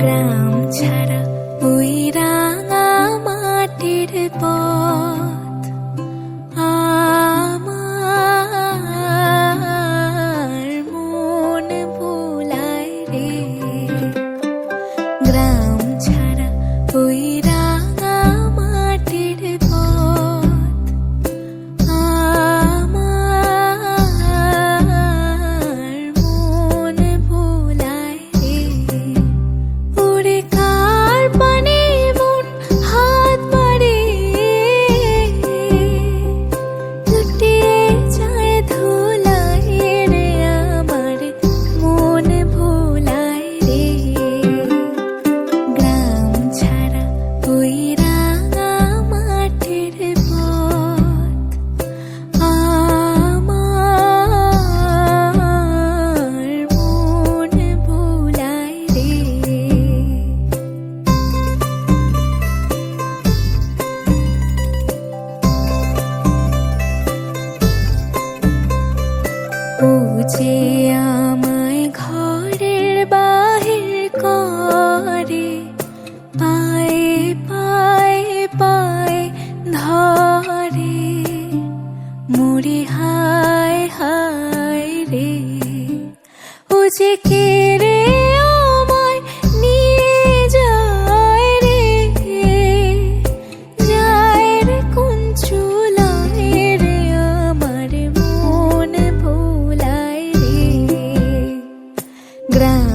গ্রাম ছাড়া ওই রাঙা মাটির পথ আমার মন ভোলায় রে। গ্রাম ছাড়া ওই রাঙা মাটির পথ আমার মন ভোলায় রে। ওরে কার পানে মন হাত বাড়িয়ে লুটিয়ে যায় ধুলায় রে, আমার মন ভোলায় রে। গ্রাম ছাড়া ওই রাঙা মাটির পথ আমার মন ভোলায় রে। ও যে আমায় ঘরের বাহির করে, পায়ে পায়ে পায়ে ধরে, মরি হায় হায় রে। ও যে কেড়ে আমায় নিয়ে যায় রে, যায় রে কোন চুলায় রে, আমার মন ভোলায় রে। গ্রাম